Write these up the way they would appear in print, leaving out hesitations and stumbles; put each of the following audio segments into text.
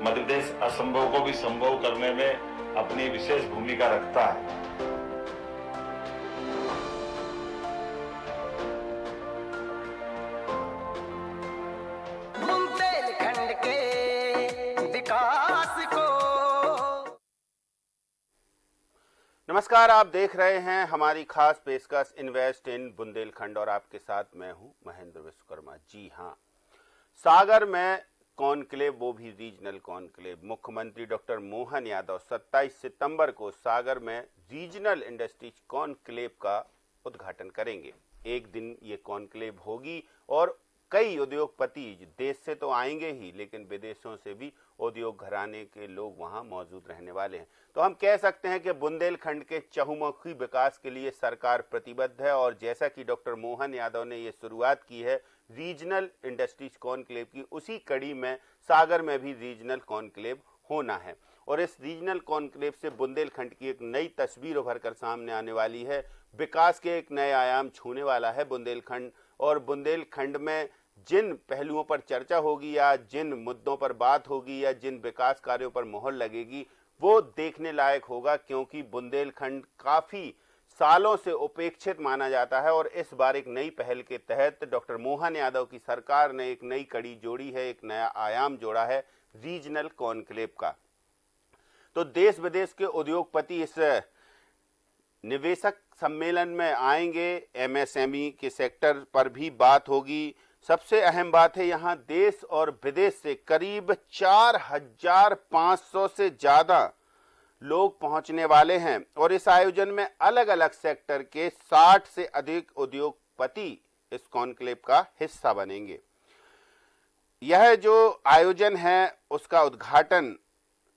मध्य प्रदेश असंभव को भी संभव करने में अपनी विशेष भूमिका रखता है। बुंदेलखंड के विकास को। नमस्कार, आप देख रहे हैं हमारी खास पेशकश इन्वेस्ट इन बुंदेलखंड और आपके साथ मैं हूं महेंद्र विश्वकर्मा। जी हां, सागर में कॉन्क्लेव, वो भी रीजनल कॉन्क्लेव। मुख्यमंत्री डॉक्टर मोहन यादव 27 सितंबर को सागर में रीजनल इंडस्ट्रीज कॉन्क्लेव का उद्घाटन करेंगे। एक दिन ये कॉन्क्लेव होगी और कई उद्योगपति देश से तो आएंगे ही, लेकिन विदेशों से भी उद्योग घराने के लोग वहां मौजूद रहने वाले हैं। तो हम कह सकते हैं कि बुंदेलखंड के चहुमुखी विकास के लिए सरकार प्रतिबद्ध है और जैसा कि डॉक्टर मोहन यादव ने ये शुरुआत की है रीजनल इंडस्ट्रीज कॉन्क्लेव की, उसी कड़ी में सागर में भी रीजनल कॉन्क्लेव होना है और इस रीजनल कॉन्क्लेव से बुंदेलखंड की एक नई तस्वीर उभर कर सामने आने वाली है। विकास के एक नए आयाम छूने वाला है बुंदेलखंड और बुंदेलखंड में जिन पहलुओं पर चर्चा होगी या जिन मुद्दों पर बात होगी या जिन विकास कार्यों पर मोहर लगेगी वो देखने लायक होगा, क्योंकि बुंदेलखंड काफी सालों से उपेक्षित माना जाता है और इस बार एक नई पहल के तहत डॉक्टर मोहन यादव की सरकार ने एक नई कड़ी जोड़ी है, एक नया आयाम जोड़ा है रीजनल कॉन्क्लेव का। तो देश विदेश के उद्योगपति इस निवेशक सम्मेलन में आएंगे। एमएसएमई के सेक्टर पर भी बात होगी। सबसे अहम बात है, यहाँ देश और विदेश से करीब 4500 से ज्यादा लोग पहुंचने वाले हैं और इस आयोजन में अलग अलग सेक्टर के 60 से अधिक उद्योगपति इस कॉन्क्लेव का हिस्सा बनेंगे। यह जो आयोजन है उसका उद्घाटन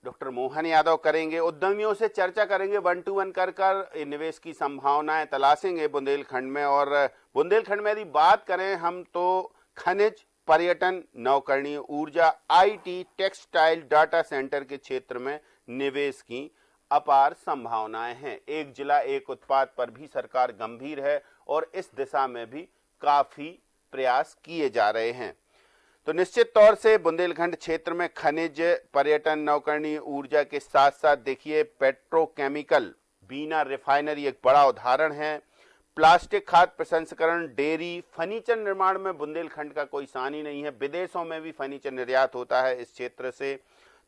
डॉक्टर मोहन यादव करेंगे। उद्यमियों से चर्चा करेंगे, 1 to 1 कर निवेश की संभावनाएं तलाशेंगे बुंदेलखंड में। और बुंदेलखंड में यदि बात करें हम तो खनिज, पर्यटन, नवकरणीय ऊर्जा, आईटी, टेक्सटाइल, डाटा सेंटर के क्षेत्र में निवेश की अपार संभावनाएं हैं। एक जिला एक उत्पाद पर भी सरकार गंभीर है और इस दिशा में भी काफी प्रयास किए जा रहे हैं। तो निश्चित तौर से बुंदेलखंड क्षेत्र में खनिज, पर्यटन, नवकरणीय ऊर्जा के साथ साथ देखिए पेट्रोकेमिकल, बीना रिफाइनरी एक बड़ा उदाहरण है। प्लास्टिक खाद्य प्रसंस्करण, डेयरी, फर्नीचर निर्माण में बुंदेलखंड का कोई सानी नहीं है। विदेशों में भी फर्नीचर निर्यात होता है इस क्षेत्र से।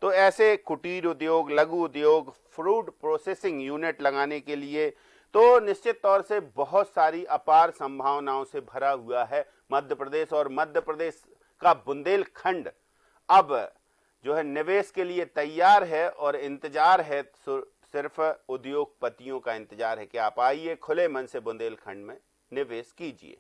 तो ऐसे कुटीर उद्योग, लघु उद्योग, फूड प्रोसेसिंग यूनिट लगाने के लिए तो निश्चित तौर से बहुत सारी अपार संभावनाओं से भरा हुआ है मध्य प्रदेश। और मध्य प्रदेश का बुंदेलखंड अब जो है निवेश के लिए तैयार है और इंतजार है, सिर्फ उद्योगपतियों का इंतजार है कि आप आइए, खुले मन से बुंदेलखंड में निवेश कीजिए।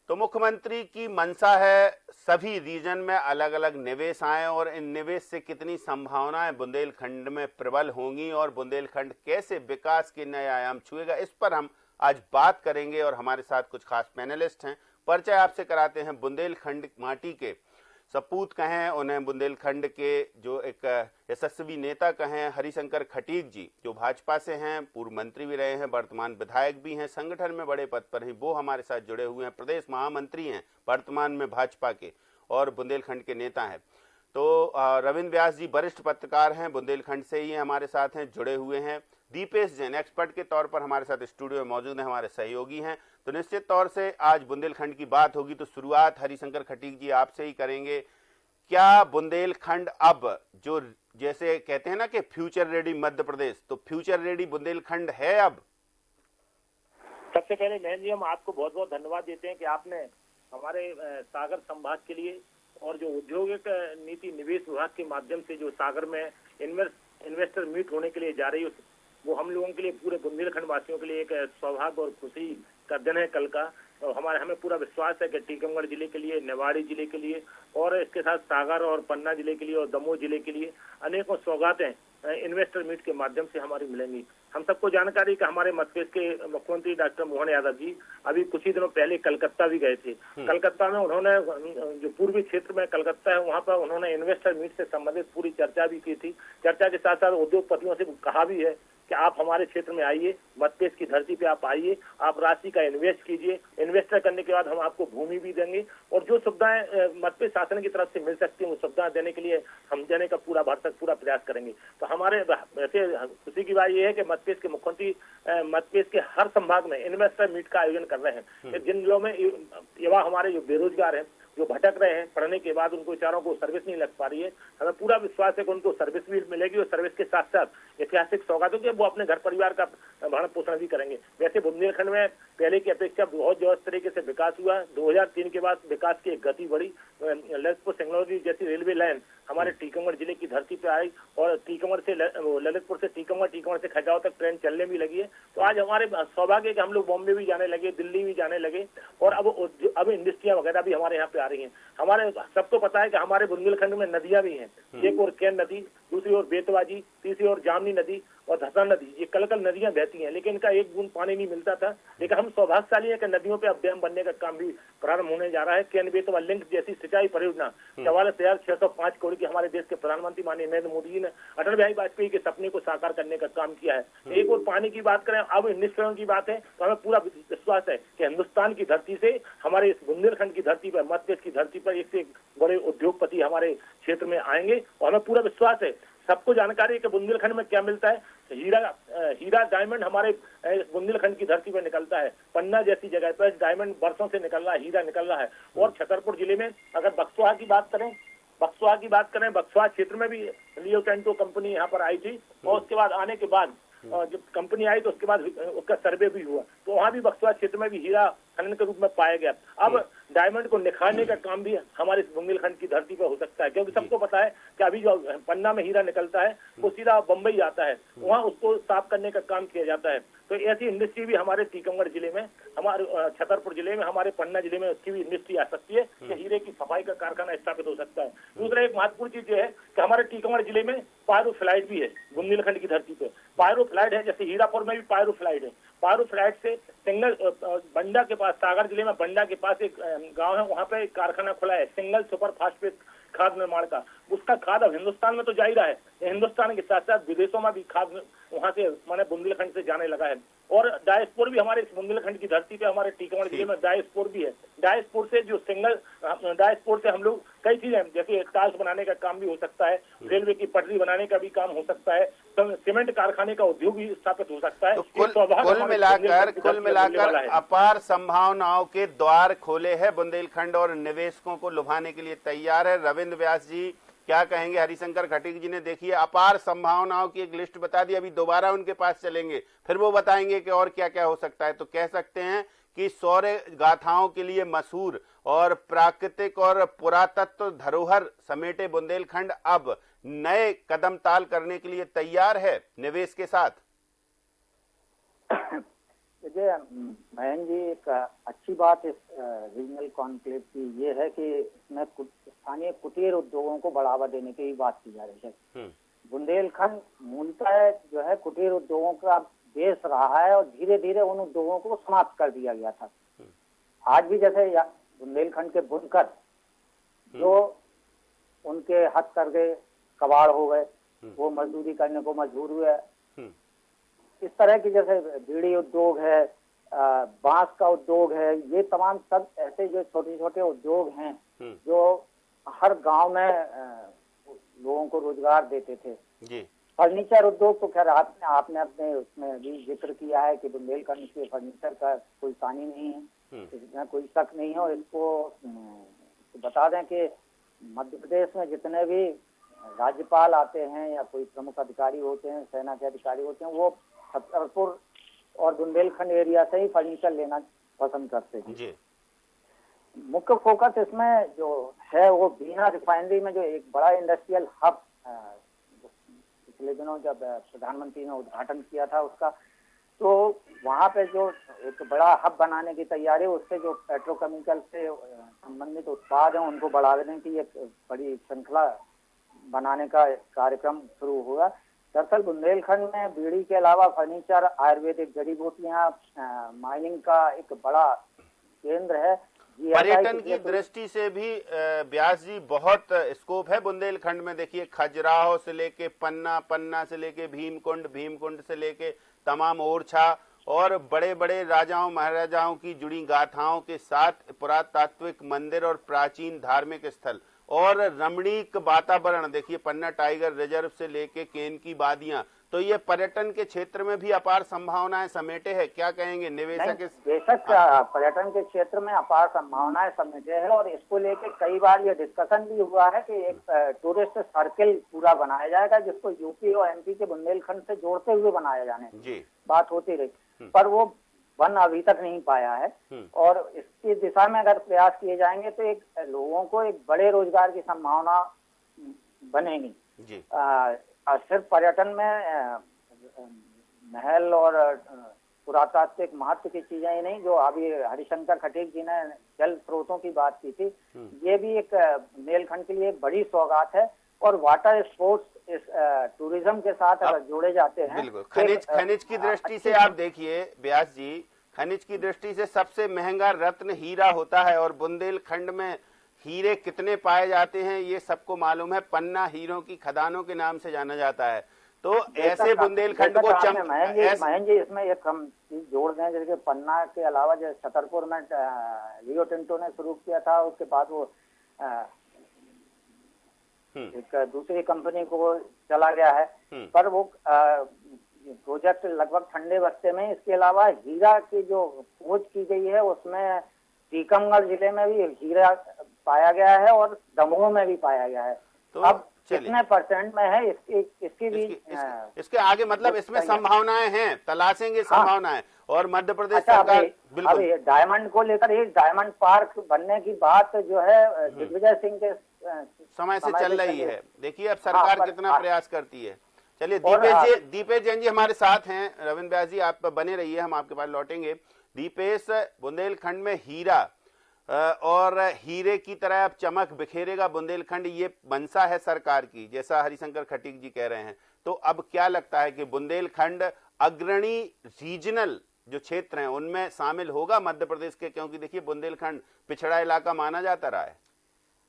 तो मुख्यमंत्री की मंशा है सभी रीजन में अलग अलग निवेश आए और इन निवेश से कितनी संभावनाएं बुंदेलखंड में प्रबल होंगी और बुंदेलखंड कैसे विकास के नए आयाम छुएगा, इस पर हम आज बात करेंगे। और हमारे साथ कुछ खास पैनलिस्ट हैं। परिचय आपसे कराते हैं बुंदेलखंड माटी के सपूत कहें उन्हें, बुंदेलखंड के जो एक यशस्वी नेता कहें, हरिशंकर खटीक जी जो भाजपा से हैं, पूर्व मंत्री भी रहे हैं, वर्तमान विधायक भी हैं, संगठन में बड़े पद पर हैं, वो हमारे साथ जुड़े हुए हैं, प्रदेश महामंत्री हैं वर्तमान में भाजपा के और बुंदेलखंड के नेता हैं। तो रविंद्र व्यास जी वरिष्ठ पत्रकार हैं, बुंदेलखंड से ही हमारे साथ हैं, जुड़े हुए हैं। दीपेश जैन एक्सपर्ट के तौर पर हमारे साथ स्टूडियो में मौजूद हैं, हमारे सहयोगी हैं। तो निश्चित तौर से आज बुंदेलखंड की बात होगी तो शुरुआत हरिशंकर खटीक जी आपसे ही करेंगे। क्या बुंदेलखंड अब जो जैसे कहते हैं ना कि फ्यूचर रेडी मध्य प्रदेश, तो फ्यूचर रेडी बुंदेलखंड है अब? सबसे पहले महेंद्र जी, हम आपको बहुत बहुत धन्यवाद देते हैं कि आपने हमारे सागर संभाग के लिए और जो औद्योगिक नीति निवेश विभाग के माध्यम से जो सागर में इन्वेस्टर मीट होने के लिए जा रही है, वो हम लोगों के लिए, पूरे बुंदेलखंड वासियों के लिए एक सौभाग्य और खुशी का दिन है कल का। और हमें पूरा विश्वास है कि टीकमगढ़ जिले के लिए, निवाड़ी जिले के लिए और इसके साथ सागर और पन्ना जिले के लिए और दमोह जिले के लिए अनेकों सौगातें इन्वेस्टर मीट के माध्यम से हमारी मिलेंगी। हम सबको जानकारी कि हमारे मध्य प्रदेश के मुख्यमंत्री डॉक्टर मोहन यादव जी अभी कुछ ही दिनों पहले कलकत्ता भी गए थे। कलकत्ता में उन्होंने जो पूर्वी क्षेत्र में कलकत्ता है वहाँ पर उन्होंने इन्वेस्टर मीट से संबंधित पूरी चर्चा भी की थी। चर्चा के साथ साथ उद्योगपतियों से कहा भी है कि आप हमारे क्षेत्र में आइए, मध्यप्रदेश की धरती पे आप आइए, आप राशि का इन्वेस्ट कीजिए। इन्वेस्टर करने के बाद हम आपको भूमि भी देंगे और जो सुविधाएं मध्यप्रदेश शासन की तरफ से मिल सकती हैं वो सुविधाएं देने के लिए हम देने का पूरा भरसक पूरा प्रयास करेंगे। तो हमारे वैसे खुशी की बात यह है कि मध्यप्रदेश के मुख्यमंत्री मध्यप्रदेश के हर संभाग में इन्वेस्टर मीट का आयोजन कर रहे हैं। जिन जिलों में युवा हमारे जो बेरोजगार हैं, जो भटक रहे हैं, पढ़ने के बाद उनको बेचारों को सर्विस नहीं लग पा रही है, हमें पूरा विश्वास है कि उनको सर्विस भी मिलेगी और सर्विस के साथ साथ ऐतिहासिक सौगातों के वो अपने घर परिवार का भरण पोषण भी करेंगे। वैसे बुंदेलखंड में पहले की अपेक्षा बहुत जबरदस्त तरीके से विकास हुआ। 2003 के बाद विकास की एक गति बढ़ी। ललितपुर सिंगरौली जैसी रेलवे लाइन हमारे टीकमगढ़ जिले की धरती पे आई और टीकमगढ़ से ललितपुर से टीकमगढ़ से खजुराहो तक ट्रेन चलने भी लगी है। तो आज हमारे सौभाग्य कि हम लोग बॉम्बे भी जाने लगे, दिल्ली भी जाने लगे और अब इंडस्ट्रियां वगैरह भी हमारे यहाँ पे आ रही हैं। हमारे सबको पता है कि हमारे बुंदेलखंड में नदियां भी हैं, एक और केन नदी, दूसरी ओर बेतवाजी, तीसरी ओर जामनी नदी और धसा नदी, ये कल नदियां बहती हैं, लेकिन इनका एक बूंद पानी नहीं मिलता था। लेकिन हम सौभाग्यशाली है कि नदियों पे अब डैम बनने का काम भी प्रारंभ होने जा रहा है। केन बेतवा लिंक जैसी सिंचाई परियोजना 44,605 करोड़ की हमारे देश के प्रधानमंत्री माननीय नरेंद्र मोदी जी ने अटल बिहारी वाजपेयी के सपने को साकार करने का काम किया है। एक और पानी की बात करें, अब निष्करण की बात है तो हमें पूरा विश्वास है कि हिंदुस्तान की धरती से हमारे इस बुंदेलखंड की धरती पर, मध्य प्रदेश की धरती पर एक से एक बड़े उद्योगपति हमारे क्षेत्र में आएंगे और हमें पूरा विश्वास है। सबको जानकारी है कि बुंदेलखंड में क्या मिलता है। हीरा डायमंड हमारे बुंदेलखंड की धरती पर निकलता है। पन्ना जैसी जगह पर डायमंड वर्षों से निकल रहा है, हीरा निकल रहा है। और छतरपुर जिले में अगर बक्सवा की बात करें, बक्सवा क्षेत्र में भी लियो टेंटो कंपनी यहाँ पर आई थी और उसके बाद आने के बाद जब कंपनी आई तो उसके बाद उसका सर्वे भी हुआ तो वहाँ भी बक्सवा क्षेत्र में भी हीरा खनन के रूप में पाया गया। अब डायमंड को निखारने का काम भी हमारे बुंदेलखंड की धरती पर हो सकता है, क्योंकि सबको पता है कि अभी जो पन्ना में हीरा निकलता है वो सीधा बम्बई आता है, वहाँ उसको साफ करने का काम किया जाता है। तो ऐसी इंडस्ट्री भी हमारे टीकमगढ़ जिले में, हमारे छतरपुर जिले में, हमारे पन्ना जिले में उसकी भी इंडस्ट्री आ सकती है कि हीरे की सफाई का कारखाना स्थापित हो सकता है। दूसरा एक महत्वपूर्ण चीज ये है कि हमारे टीकमगढ़ जिले में पायरोफ्लाइट भी है। बुंदेलखंड की धरती पे पायरोफ्लाइट है, जैसे हीरापुर में भी पायरोफ्लाइट है। पायरोफ्लाइट से सिंगल बंडा के पास, सागर जिले में बंडा के पास एक गांव है, वहां पे एक कारखाना खुला है सिंगल सुपर फास्फेट खाद निर्माण का। उसका खाद अब हिंदुस्तान में तो जा ही रहा है, हिंदुस्तान के साथ साथ विदेशों में भी खाद वहां से माने बुंदेलखंड से जाने लगा है। और डायस्पोर भी हमारे इस बुंदेलखंड की धरती पे हमारे टीकमगढ़ जिले में डायस्पोर भी है। डायस्पोर से जो डायस्पोर से हम लोग कई चीजें, जैसे टाइल्स बनाने का काम भी हो सकता है, रेलवे की पटरी बनाने का भी काम हो सकता है, सीमेंट कारखाने का उद्योग भी स्थापित हो सकता है। तो कुल मिलाकर अपार संभावनाओं के द्वार खोले हैं बुंदेलखंड और निवेशकों को लुभाने के लिए तैयार है। रविंद्र व्यास जी क्या कहेंगे? हरिशंकर खटीक जी ने देखिए अपार संभावनाओं की एक लिस्ट बता दी, अभी दोबारा उनके पास चलेंगे, फिर वो बताएंगे कि और क्या क्या हो सकता है। तो कह सकते हैं कि शौर्य गाथाओं के लिए मशहूर और प्राकृतिक और पुरातत्व धरोहर समेटे बुंदेलखंड अब नए कदम ताल करने के लिए तैयार है निवेश के साथ। देखिए मयंक जी, एक अच्छी बात इस रीजनल कॉन्क्लेव की ये है कि इसमें स्थानीय कुटीर उद्योगों को बढ़ावा देने की बात की जा रही है। बुंदेलखंड मूलतः जो है कुटीर उद्योगों का देश रहा है और धीरे धीरे उन उद्योगों को समाप्त कर दिया गया था। आज भी जैसे बुंदेलखंड के बुनकर जो उनके हथकरघे कबाड़ हो गए, वो मजदूरी करने को मजबूर हुए। इस तरह की जैसे बीड़ी उद्योग है, बांस का उद्योग है, ये तमाम सब ऐसे जो छोटे छोटे उद्योग हैं जो हर गांव में लोगों को रोजगार देते थे। जी। फर्नीचर उद्योग तो खैर आपने अपने उसमें भी जिक्र किया है कि बुंदेलखंड के फर्नीचर का कोई सानी नहीं है, इसमें कोई शक नहीं है। और इसको बता दें कि मध्य प्रदेश में जितने भी राज्यपाल आते हैं या कोई प्रमुख अधिकारी होते हैं, सेना के अधिकारी होते हैं, वो छतरपुर और बुंदेलखंड एरिया से ही फर्नीचर लेना पसंद करते हैं। मुख्य फोकस इसमें जो है वो बीना रिफाइनरी में जो एक बड़ा इंडस्ट्रियल हब पिछले दिनों जब प्रधानमंत्री ने उद्घाटन किया था उसका, तो वहाँ पे जो एक बड़ा हब बनाने की तैयारी है, उससे जो पेट्रोकेमिकल से संबंधित उत्पाद हैं उनको बढ़ाने की एक बड़ी श्रृंखला बनाने का कार्यक्रम शुरू हुआ। दरअसल बुंदेलखंड में बीड़ी के अलावा फर्नीचर, आयुर्वेदिक जड़ी बूटियां, माइनिंग का एक बड़ा केंद्र है, पर्यटन की दृष्टि से भी व्यास जी बहुत स्कोप है बुंदेलखंड में। देखिए खजुराहो से लेके पन्ना, पन्ना से लेके भीमकुंड, भीमकुंड से लेके तमाम ओरछा और बड़े बड़े राजाओं महाराजाओं की जुड़ी गाथाओं के साथ पुरातात्विक मंदिर और प्राचीन धार्मिक स्थल और रमणीक वातावरण। देखिए पन्ना टाइगर रिजर्व से लेके केन की वादियां, तो ये पर्यटन के क्षेत्र में भी अपार संभावनाएं समेटे है। क्या कहेंगे निवेशक? बेशक पर्यटन के क्षेत्र में अपार संभावनाएं समेटे है और इसको लेके कई बार ये डिस्कशन भी हुआ है कि एक टूरिस्ट सर्किल पूरा बनाया जाएगा जिसको यूपी और एमपी के बुंदेलखंड से जोड़ते हुए बनाया जाने की बात होती रही, पर वो बन अभी तक नहीं पाया है। और इसकी दिशा में अगर प्रयास किए जाएंगे तो एक लोगों को एक बड़े रोजगार की संभावना बनेगी। सिर्फ पर्यटन में महल और पुरातात्विक महत्व की चीजें ही नहीं, जो अभी हरिशंकर खटीक जी ने जल स्रोतों की बात की थी, ये भी एक बुंदेलखंड के लिए बड़ी सौगात है। और वाटर स्पोर्ट्स इस टूरिज्म के साथ अगर जोड़े जाते हैं, बिल्कुल खनिज की दृष्टि से आप देखिए व्यास जी, खनिज की दृष्टि से सबसे महंगा रत्न हीरा होता है और बुंदेलखंड में हीरे कितने पाए जाते हैं ये सबको मालूम है। पन्ना हीरों की खदानों के नाम से जाना जाता है। तो ऐसे बुंदेलखंड को महेंद्र जी इसमें एक हम चीज जोड़ दें, जैसे पन्ना के अलावा जो छतरपुर में रियो टिंटो ने शुरू किया था, उसके बाद वो एक दूसरी कंपनी को चला गया है, पर वो प्रोजेक्ट लगभग ठंडे बस्ते में। इसके अलावा हीरा की जो खोज की गई है उसमें टीकमगढ़ जिले में भी हीरा पाया गया है और दमोह में भी पाया गया है। तो अब कितने परसेंट में है इसकी भी इसके आगे मतलब इसमें संभावनाएं हैं, तलाशेंगे संभावनाएं। और मध्य प्रदेश सरकार बिल्कुल अब डायमंड को लेकर एक डायमंड पार्क बनने की बात जो है दिग्विजय सिंह के समय से चल रही है। देखिए अब सरकार कितना प्रयास करती है। चलिए दीपेश जैन जी हमारे साथ हैं। रविंद्र व्यास जी आप बने रहिए, हम आपके पास लौटेंगे। दीपेश, बुंदेलखंड में हीरा और हीरे की तरह अब चमक बिखेरेगा बुंदेलखंड, ये मंशा है सरकार की, जैसा हरिशंकर खटीक जी कह रहे हैं। तो अब क्या लगता है कि बुंदेलखंड अग्रणी रीजनल जो क्षेत्र हैं उनमें शामिल होगा मध्य प्रदेश के? क्योंकि देखिए बुंदेलखंड पिछड़ा इलाका माना जाता रहा है।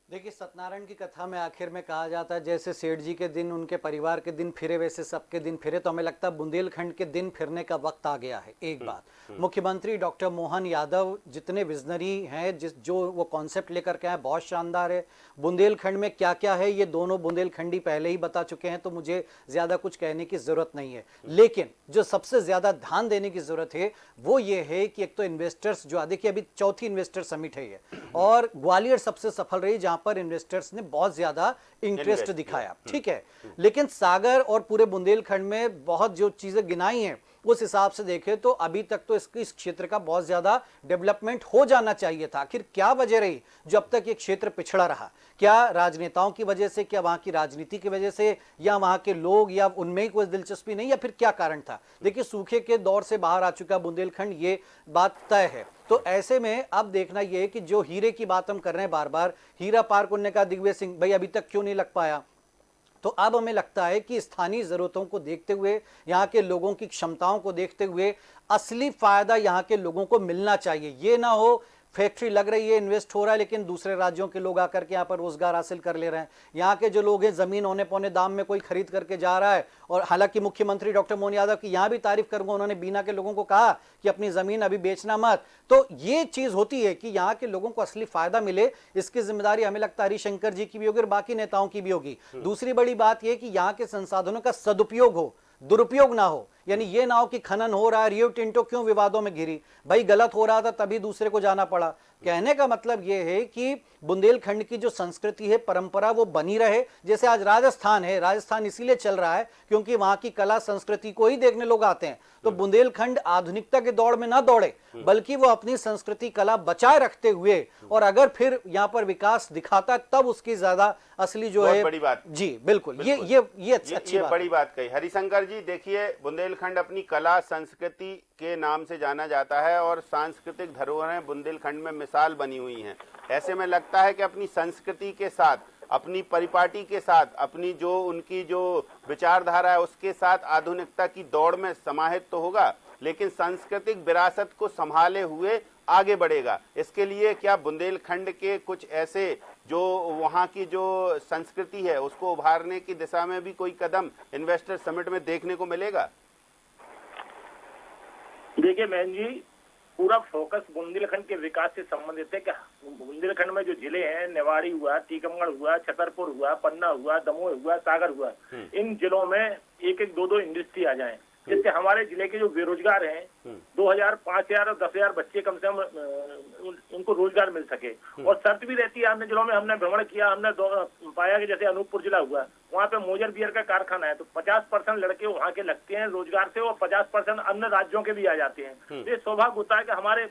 देखिए सत्यनारायण की कथा में आखिर में कहा जाता है जैसे सेठ जी के दिन उनके परिवार के दिन फिरे वैसे सबके दिन फिरे। तो हमें लगता है बुंदेलखंड के दिन फिरने का वक्त आ गया है। एक बात, मुख्यमंत्री डॉक्टर मोहन यादव जितने विजनरी हैं, जो वो कॉन्सेप्ट लेकर के आए बहुत शानदार है। बुंदेलखंड में क्या क्या है ये दोनों बुंदेलखंडी पहले ही बता चुके हैं, तो मुझे ज्यादा कुछ कहने की जरूरत नहीं है। लेकिन जो सबसे ज्यादा ध्यान देने की जरूरत है वो ये है कि एक तो इन्वेस्टर्स जो देखिए अभी चौथी इन्वेस्टर समिट है ये, और ग्वालियर सबसे सफल रही जहां पर इन्वेस्टर्स ने बहुत ज्यादा इंटरेस्ट दिखाया, ठीक है। लेकिन सागर और पूरे बुंदेलखंड में बहुत जो चीजें गिनाई हैं उस हिसाब से देखें तो अभी तक तो इस क्षेत्र का बहुत ज्यादा डेवलपमेंट हो जाना चाहिए था। आखिर क्या वजह रही जो अब तक ये क्षेत्र पिछड़ा रहा? क्या राजनेताओं की वजह से, क्या वहां की राजनीति की वजह से, या वहां के लोग, या उनमें ही कोई दिलचस्पी नहीं, या फिर क्या कारण था? देखिए सूखे के दौर से बाहर आ चुका बुंदेलखंड, ये बात तय है। तो ऐसे में अब देखना यह है कि जो हीरे की बात हम कर रहे हैं बार बार, हीरा पार्क उन्होंने कहा दिग्विजय सिंह भाई अभी तक क्यों नहीं लग पाया, तो अब हमें लगता है कि स्थानीय जरूरतों को देखते हुए, यहाँ के लोगों की क्षमताओं को देखते हुए असली फायदा यहाँ के लोगों को मिलना चाहिए। ये ना हो फैक्ट्री लग रही है, इन्वेस्ट हो रहा है, लेकिन दूसरे राज्यों के लोग आकर के यहाँ पर रोजगार हासिल कर ले रहे हैं। यहाँ के जो लोग हैं जमीन औने पौने दाम में कोई खरीद करके जा रहा है। और हालांकि मुख्यमंत्री डॉक्टर मोहन यादव की यहाँ भी तारीफ करूंगा, उन्होंने बीना के लोगों को कहा कि अपनी जमीन अभी बेचना मत। तो ये चीज होती है कि यहाँ के लोगों को असली फायदा मिले, इसकी जिम्मेदारी हमें लगता है हरिशंकर जी की भी होगी और बाकी नेताओं की भी होगी। दूसरी बड़ी बात यह कि यहाँ के संसाधनों का सदुपयोग हो, दुरुपयोग ना हो। यानी ये ना हो कि खनन हो रहा है, रियो टिंटो क्यों विवादों में घिरी, भाई गलत हो रहा था तभी दूसरे को जाना पड़ा। कहने का मतलब यह है कि बुंदेलखंड की जो संस्कृति है, परंपरा, वो बनी रहे। जैसे आज राजस्थान है, राजस्थान इसीलिए चल रहा है क्योंकि वहां की कला संस्कृति को ही देखने लोग आते हैं। तो बुंदेलखंड आधुनिकता के दौड़ में ना दौड़े, बल्कि वो अपनी संस्कृति कला बचाए रखते हुए, और अगर फिर यहाँ पर विकास दिखाता तब उसकी ज्यादा असली जो है बड़ी बात। जी बिल्कुल, ये अच्छी बड़ी बात कही हरिशंकर जी। देखिए बुंदेलखंड अपनी कला संस्कृति के नाम से जाना जाता है और सांस्कृतिक धरोहरें बुंदेलखंड में मिसाल बनी हुई हैं। ऐसे में लगता है कि अपनी संस्कृति के साथ, अपनी परिपाटी के साथ, अपनी जो उनकी जो विचारधारा है उसके साथ आधुनिकता की दौड़ में समाहित तो होगा, लेकिन सांस्कृतिक विरासत को संभाले हुए आगे बढ़ेगा। इसके लिए क्या बुंदेलखंड के कुछ ऐसे जो वहां की जो संस्कृति है उसको उभारने की दिशा में भी कोई कदम इन्वेस्टर समिट में देखने को मिलेगा? देखिए बहन जी, पूरा फोकस बुंदेलखंड के विकास से संबंधित है कि बुंदेलखंड में जो जिले हैं, निवाड़ी हुआ, टीकमगढ़ हुआ, छतरपुर हुआ, पन्ना हुआ, दमोह हुआ, सागर हुआ, इन जिलों में एक एक दो इंडस्ट्री आ जाएं, जिससे हमारे जिले के जो बेरोजगार हैं 2000, 5000 और 10,000 बच्चे कम से कम उनको रोजगार मिल सके। और शर्त भी रहती है, अन्य जिलों में हमने भ्रमण किया, हमने पाया कि जैसे अनूपपुर जिला हुआ, वहाँ पे मोजर बियर का कारखाना है, तो 50% लड़के वहाँ के लगते हैं रोजगार से और 50% अन्य राज्यों के भी आ जाते हैं। ये सौभाग्य होता है कि हमारे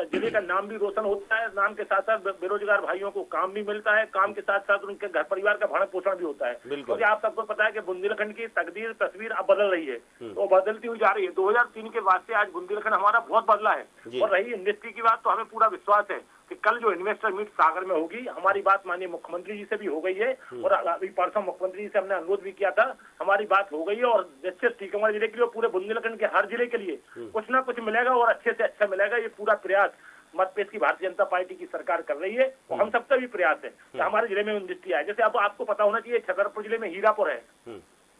जिले का नाम भी रोशन होता है, नाम के साथ साथ बेरोजगार भाइयों को काम भी मिलता है, काम के साथ साथ उनके घर परिवार का भरण पोषण भी होता है। क्योंकि आप सबको पता है कि बुंदेलखंड की तकदीर तस्वीर अब बदल रही है, तो बदलती हुई जा रही है। 2003 के बाद से आज बुंदेलखंड हमारा बहुत बदला है। और रही इंडस्ट्री की बात, तो हमें पूरा विश्वास है कि कल जो इन्वेस्टर मीट सागर में होगी, हमारी बात माननीय मुख्यमंत्री जी से भी हो गई है और अभी परसों मुख्यमंत्री जी से हमने अनुरोध भी किया था, हमारी बात हो गई है। और निश्चित टीकमगढ़ जिले के लिए, पूरे बुंदेलखंड के हर जिले के लिए कुछ ना कुछ मिलेगा और अच्छे से अच्छा मिलेगा। ये पूरा प्रयास मतपेश की भारतीय जनता पार्टी की सरकार कर रही है और हम सबका भी प्रयास है कि हमारे जिले में इंडस्ट्री आए। जैसे अब आपको पता होना चाहिए, छतरपुर जिले में हीरापुर है,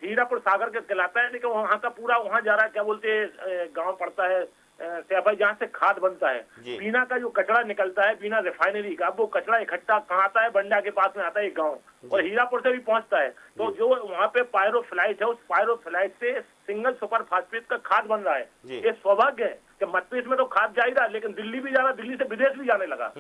हीरापुर सागर के कहलाता है, लेकिन वहाँ का पूरा वहाँ जा रहा है, क्या बोलते हैं गाँव पड़ता है भाई, जहाँ से खाद बनता है, बीना का जो कचरा निकलता है, बीना रिफाइनरी का, वो कचरा इकट्ठा कहाँ आता है? बंडा के पास में आता है एक गाँव, और हीरापुर से भी पहुँचता है। तो जो वहाँ पे पायरोफ्लाइट है, उस पायरोफ्लाइट से सिंगल सुपर फास्फेट का खाद बन रहा है। ये सौभाग्य है कि मतपेश में तो खाद जा ही रहा, लेकिन दिल्ली भी जा रहा, दिल्ली से विदेश भी जाने लगा।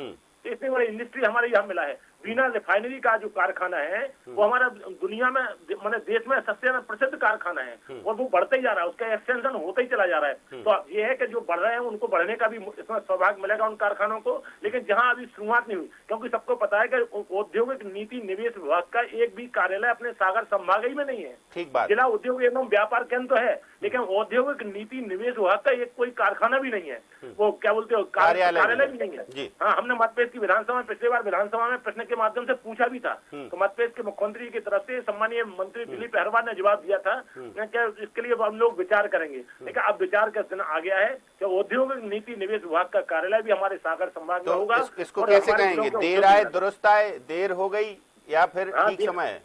इतनी बड़ी इंडस्ट्री हमारे यहाँ मिला है। बीना रिफाइनरी का जो कारखाना है वो हमारा दुनिया में, माने देश में सबसे ज्यादा प्रसिद्ध कारखाना है और वो बढ़ते ही जा रहा है, उसका एक्सटेंशन होता ही चला जा रहा है। तो ये है कि जो बढ़ रहे हैं उनको बढ़ने का भी इसमें सौभाग्य मिलेगा उन कारखानों को। लेकिन जहाँ अभी शुरुआत नहीं हुई, क्योंकि सबको पता है कि औद्योगिक नीति निवेश विभाग का एक भी कार्यालय अपने सागर संभाग ही में नहीं है। ठीक बात। जिला उद्योग एवं व्यापार केंद्र तो है, लेकिन औद्योगिक नीति निवेश विभाग का एक कोई कारखाना भी नहीं है, वो क्या बोलते हो कार्यालय भी नहीं है। हाँ, हमने मतपेश की विधानसभा में, पिछली बार विधानसभा में प्रश्न के माध्यम से पूछा भी था, तो मतपेश के मुख्यमंत्री की तरफ से सम्मानीय मंत्री दिलीप अहरवाल ने जवाब दिया था कि इसके लिए हम लोग विचार करेंगे। लेकिन अब विचार का दिन आ गया है कि औद्योगिक नीति निवेश विभाग का कार्यालय भी हमारे सागर संभाग में होगा। इसको कैसे कहेंगे? देर आए दुरुस्त आए, देर हो गई या फिर ठीक समय है?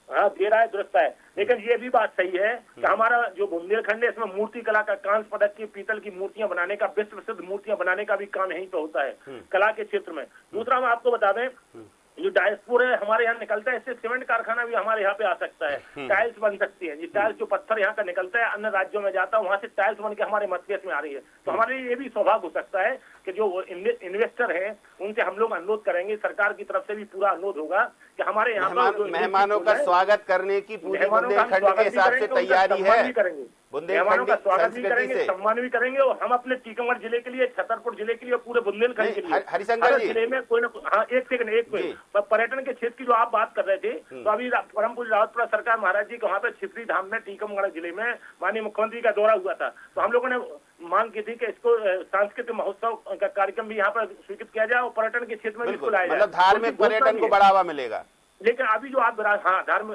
हाँ, देर आए दुरुस्त है। लेकिन ये भी बात सही है कि हमारा जो बुंदेलखंड है, इसमें मूर्ति कला का, कांस्य पदक की, पीतल की मूर्तियां बनाने का, विश्व प्रसिद्ध मूर्तियां बनाने का भी काम यहीं पे होता है, कला के क्षेत्र में। दूसरा हम आपको बता दें, जो डायस्पोर है हमारे यहाँ निकलता है, इससे सीमेंट कारखाना भी हमारे यहाँ पे आ सकता है, टाइल्स बन सकती है। ये टाइल्स जो पत्थर यहाँ का निकलता है, अन्य राज्यों में जाता है, वहाँ से टाइल्स बन के हमारे मतपेश में आ रही है। तो हमारे लिए ये भी सौभाग्य हो सकता है कि जो इन्वेस्टर हैं उनसे हम लोग अनुरोध करेंगे, सरकार की तरफ से भी पूरा अनुरोध होगा कि हमारे यहाँ मेहमानों का स्वागत करने की पूरी बुंदेलखंड के हिसाब से तैयारी है। मेहमानों का स्वागत भी करेंगे, सम्मान भी करेंगे, और हम अपने टीकमगढ़ जिले के लिए, छतरपुर जिले के लिए, पूरे बुंदेलखंड के लिए, हरिशंकर जी जिले में कोई ना, हाँ एक सेकंड, पर्यटन के क्षेत्र की जो आप बात कर रहे थे, तो अभी परम पूज्य रावतपुरा सरकार महाराज जी के वहाँ पे छिपरी धाम में टीकमगढ़ जिले में माननीय मुख्यमंत्री का दौरा हुआ था, तो हम लोगों ने मांग की थी कि इसको सांस्कृतिक महोत्सव का कार्यक्रम भी यहाँ पर स्वीकृत किया जाए और पर्यटन के क्षेत्र में बिल्कुल आया जाए, मतलब धार्मिक पर्यटन को बढ़ावा मिलेगा। लेकिन अभी जो आप धर्म,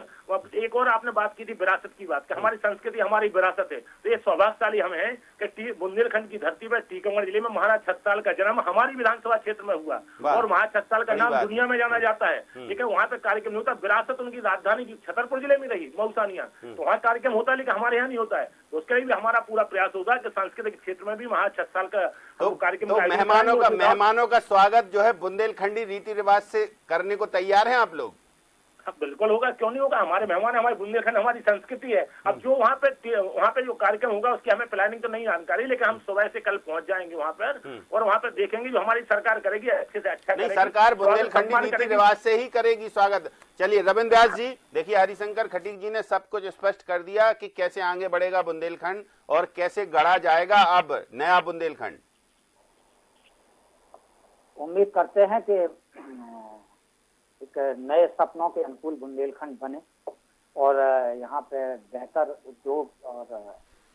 एक और आपने बात की थी विरासत की बात, कि हमारी संस्कृति हमारी विरासत है, तो ये सौभाग्यशाली हम हैं कि बुंदेलखंड की धरती पर टीकमगढ़ जिले में महाराज छत्ताल का जन्म हमारी विधानसभा क्षेत्र में हुआ और महाराज छत्ताल का नाम दुनिया में जाना जाता है। लेकिन वहाँ पे कार्यक्रम नहीं होता, विरासत उनकी राजधानी छतरपुर जिले में रही, मऊसानिया, तो वहाँ कार्यक्रम होता है, लेकिन हमारे यहाँ नहीं होता है। तो उसके लिए भी हमारा पूरा प्रयास होगा कि सांस्कृतिक क्षेत्र में भी महाराज छत्ताल का कार्यक्रम, मेहमानों का स्वागत जो है बुंदेलखंडी रीति रिवाज से करने को तैयार है आप लोग? बिल्कुल होगा, क्यों नहीं होगा। हमारे मेहमान, हमारे बुंदेलखंड हमारी संस्कृति है। अब जो वहाँ पे जो कार्यक्रम होगा उसकी हमें प्लानिंग तो नहीं जानकारी, लेकिन हम सुबह से कल पहुंच जाएंगे वहाँ पर और वहाँ पर देखेंगे जो हमारी सरकार करेगी अच्छे से अच्छा करेगी। सरकार बुंदेलखंडी रीति रिवाज से ही करेगी स्वागत। चलिए रविंद्र व्यास जी, देखिए हरिशंकर खटीक जी ने सब कुछ स्पष्ट कर दिया कि कैसे आगे बढ़ेगा बुंदेलखंड और कैसे गढ़ा जाएगा अब नया बुंदेलखंड। उम्मीद करते हैं कि एक नए सपनों के अनुकूल बुंदेलखंड बने और यहाँ पे बेहतर उद्योग और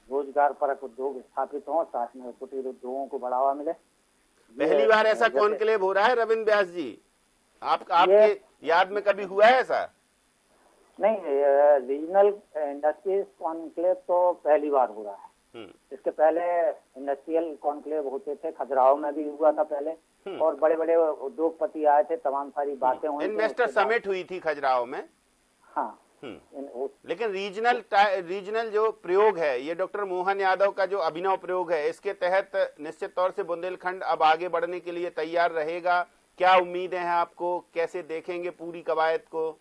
रोजगार परक उद्योग स्थापित हों, साथ में कुटीर उद्योगों को बढ़ावा मिले। पहली बार ऐसा कॉन्क्लेव हो रहा है रविंद्र व्यास जी? आपके याद में कभी हुआ है ऐसा? नहीं, रीजनल इंडस्ट्रीज कॉन्क्लेव तो पहली बार हो रहा है। इसके पहले इंडस्ट्रियल कॉन्क्लेव होते थे, खजुराहो में भी हुआ था पहले, और बड़े बड़े उद्योगपति आए थे, तमाम सारी बातें हुई। इन्वेस्टर समिट हुई थी खजुराहो में। हाँ, लेकिन रीजनल जो प्रयोग है, ये डॉक्टर मोहन यादव का जो अभिनव प्रयोग है, इसके तहत निश्चित तौर से बुंदेलखंड अब आगे बढ़ने के लिए तैयार रहेगा। क्या उम्मीदें हैं आपको, कैसे देखेंगे पूरी कवायद को?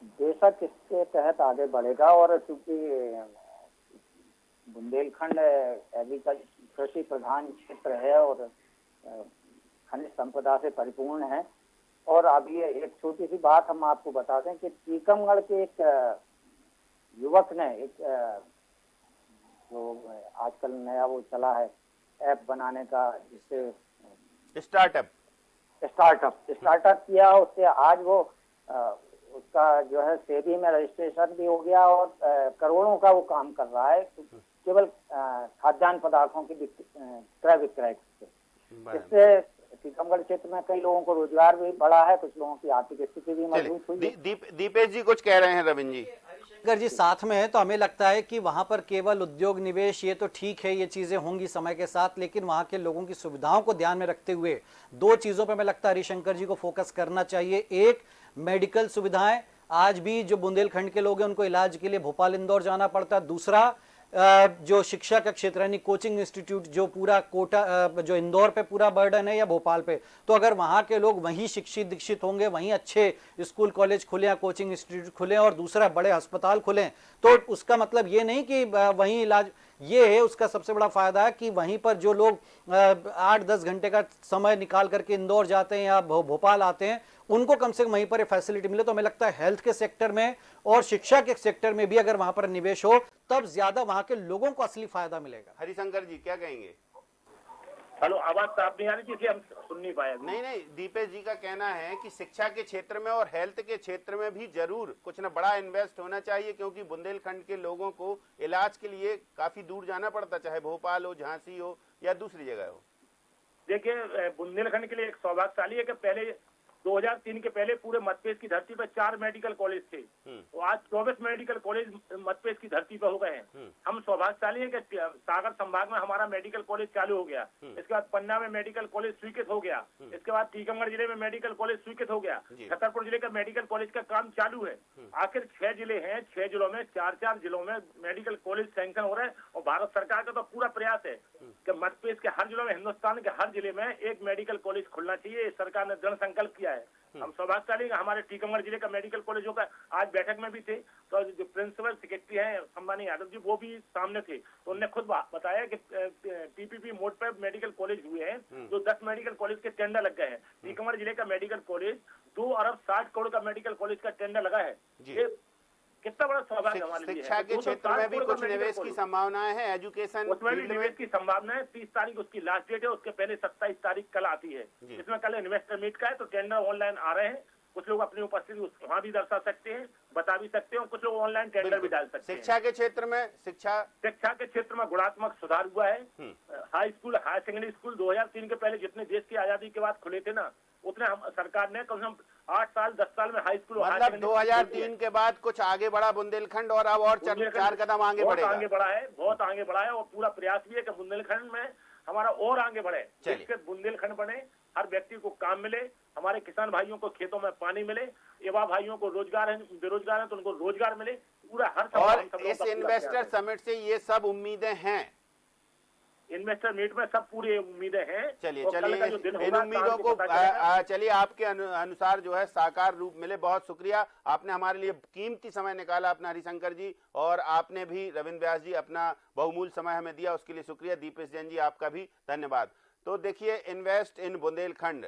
बेशक इसके तहत आगे बढ़ेगा, और चूंकि बुंदेलखंड एग्रीकल्चर कृषि प्रधान क्षेत्र है और खनिज संपदा से परिपूर्ण है। और अभी एक छोटी सी बात हम आपको बता दें कि टीकमगढ़ के एक युवक ने एक जो आजकल नया वो चला है ऐप बनाने का, जिससे स्टार्टअप किया, उससे आज वो उसका जो है सेबी में रजिस्ट्रेशन भी हो गया और करोड़ों का वो काम कर रहा है केवल खाद्यान्न पदार्थों की क्रय विक्रय से। इससे टीकमगढ़ क्षेत्र में कई लोगों को रोजगार भी बढ़ा है, कुछ लोगों की आर्थिक स्थिति भी मजबूत हुई है। दीपेश जी कुछ कह रहे हैं। रविंद्र जी, अगर जी साथ में है तो हमें लगता है कि वहां पर केवल उद्योग निवेश, ये तो ठीक है, ये चीजें होंगी समय के साथ, लेकिन वहां के लोगों की सुविधाओं को ध्यान में रखते हुए दो चीजों पर हमें लगता है हरिशंकर जी को फोकस करना चाहिए। एक, मेडिकल सुविधाएं। आज भी जो बुंदेलखंड के लोग हैं उनको इलाज के लिए भोपाल इंदौर जाना पड़ता है। दूसरा, जो शिक्षा का क्षेत्र यानी कोचिंग इंस्टीट्यूट, जो पूरा कोटा जो इंदौर पे पूरा बर्डन है या भोपाल पे, तो अगर वहां के लोग वहीं शिक्षित दीक्षित होंगे, वहीं अच्छे स्कूल कॉलेज खुले या कोचिंग इंस्टीट्यूट खुले और दूसरा बड़े अस्पताल खुले, तो उसका मतलब ये नहीं कि वहीं इलाज, ये है उसका सबसे बड़ा फायदा है कि वहीं पर जो लोग 8-10 घंटे का समय निकाल करके इंदौर जाते हैं या भोपाल आते हैं, उनको कम से कम वहीं पर फैसिलिटी मिले। तो हमें लगता है हेल्थ के सेक्टर में और शिक्षा के सेक्टर में भी अगर वहां पर निवेश हो, तब ज्यादा वहां के लोगों को असली फायदा मिलेगा। हरिशंकर जी क्या कहेंगे? हेलो, आवाज साफ नहीं आ रही थी, हम सुन नहीं पाए। नहीं, दीपेश जी का कहना है कि शिक्षा के क्षेत्र में और हेल्थ के क्षेत्र में भी जरूर कुछ न बड़ा इन्वेस्ट होना चाहिए, क्योंकि बुंदेलखंड के लोगों को इलाज के लिए काफी दूर जाना पड़ता, चाहे भोपाल हो, झांसी हो या दूसरी जगह हो। देखिए, बुंदेलखंड के लिए एक सौभाग्यशाली है कि पहले 2003 के पहले पूरे मध्यप्रदेश की धरती पर 4 मेडिकल कॉलेज थे, तो आज 24 मेडिकल कॉलेज मध्यप्रदेश की धरती पर हो गए हैं। हम सौभाग्यशाली हैं कि सागर संभाग में हमारा मेडिकल कॉलेज चालू हो गया, इसके बाद पन्ना में मेडिकल कॉलेज स्वीकृत हो गया, इसके बाद टीकमगढ़ जिले में मेडिकल कॉलेज स्वीकृत हो गया, छतरपुर जिले का मेडिकल कॉलेज का काम चालू है। आखिर 6 जिले हैं, 6 जिलों में 4-4 जिलों में मेडिकल कॉलेज सैंक्शन हो रहे हैं, और भारत सरकार का तो पूरा प्रयास है कि मध्यप्रदेश के हर जिलों में, हिंदुस्तान के हर जिले में एक मेडिकल कॉलेज खुलना चाहिए। सरकार ने दृढ़ संकल्प किया है। हम सौभाग्यशाली हमारे टीकमगढ़ जिले का मेडिकल कॉलेजों का आज बैठक में भी थे, तो जो प्रिंसिपल सेक्रेटरी हैं सम्मानीय यादव जी, वो भी सामने थे, तो उन्होंने खुद बताया कि पीपीपी मोड पर मेडिकल कॉलेज हुए हैं, जो 10 मेडिकल कॉलेज के टेंडर लग गए हैं। टीकमगढ़ जिले का मेडिकल कॉलेज 2 अरब 60 करोड़ का मेडिकल कॉलेज का टेंडर लगा है। कितना बड़ा सौभाग्य हमारे लिए है। शिक्षा के क्षेत्र में भी कुछ निवेश की संभावनाएं हैं, एजुकेशन उसमें भी निवेश की संभावना है। 30 तारीख उसकी लास्ट डेट है, उसके पहले 27 तारीख कल आती है। इसमें कल इन्वेस्टर मीट का है, तो टेंडर ऑनलाइन आ रहे हैं, कुछ लोग अपनी उपस्थिति वहाँ भी दर्शा सकते हैं, बता भी सकते हैं, कुछ लोग ऑनलाइन टेंडर भी डाल सकते हैं। शिक्षा के क्षेत्र में शिक्षा के क्षेत्र में गुणात्मक सुधार हुआ है। High school, higher secondary school 2003 के पहले जितने देश की आजादी के बाद खुले थे ना, उतने हम सरकार ने कम से कम 8 साल 10 साल में हाई स्कूल, मतलब 2003 के बाद कुछ आगे बढ़ा बुंदेलखंड, और अब और 4 कदम आगे बढ़ेगा। आगे बढ़ा है, बहुत आगे बढ़ा है, और पूरा प्रयास भी है कि बुंदेलखंड में हमारा और आगे बढ़े, जिससे बुंदेलखंड बने, हर व्यक्ति को काम मिले, हमारे किसान भाइयों को खेतों में पानी मिले, युवा भाइयों को रोजगार है, बेरोजगार है तो उनको रोजगार मिले, पूरा हर। और इस इन्वेस्टर समिट से ये सब उम्मीदें हैं। इन्वेस्टर मीट में सब पूरी उम्मीदें हैं। चलिए इन उम्मीदों को चलिए आपके अनुसार जो है साकार रूप मिले। बहुत शुक्रिया, आपने हमारे लिए कीमती समय निकाला अपना हरिशंकर जी, और आपने भी रविंद्र व्यास जी अपना बहुमूल्य समय हमें दिया, उसके लिए शुक्रिया। दीपेश जैन जी आपका भी धन्यवाद। तो देखिए, invest in Bundelkhand,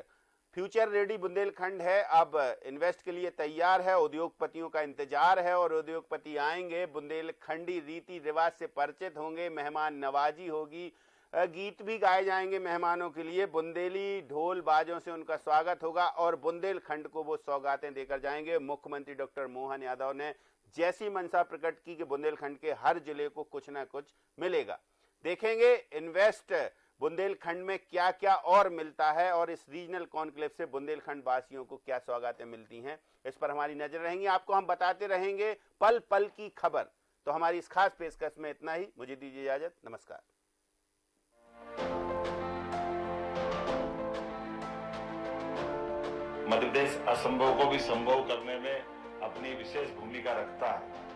future ready Bundelkhand है, अब इन्वेस्ट के लिए तैयार है। उद्योगपतियों का इंतजार है और उद्योगपति आएंगे, बुंदेलखंडी रीति रिवाज से परिचित होंगे, मेहमान नवाजी होगी, गीत भी गाए जाएंगे मेहमानों के लिए, बुंदेली ढोल बाजों से उनका स्वागत होगा और बुंदेलखंड को वो सौगातें देकर जाएंगे। मुख्यमंत्री डॉक्टर मोहन यादव ने जैसी मंशा प्रकट की कि बुंदेलखंड के हर जिले को कुछ ना कुछ मिलेगा। देखेंगे इन्वेस्ट बुंदेलखंड में क्या क्या और मिलता है, और इस रीजनल कॉन्क्लेव से बुंदेलखंड वासियों को क्या सौगातें मिलती हैं, इस पर हमारी नजर रहेंगी। आपको हम बताते रहेंगे पल पल की खबर। तो हमारी इस खास पेशकश में इतना ही। मुझे दीजिए इजाजत। नमस्कार। मध्य प्रदेश असंभव को भी संभव करने में अपनी विशेष भूमिका रखता है।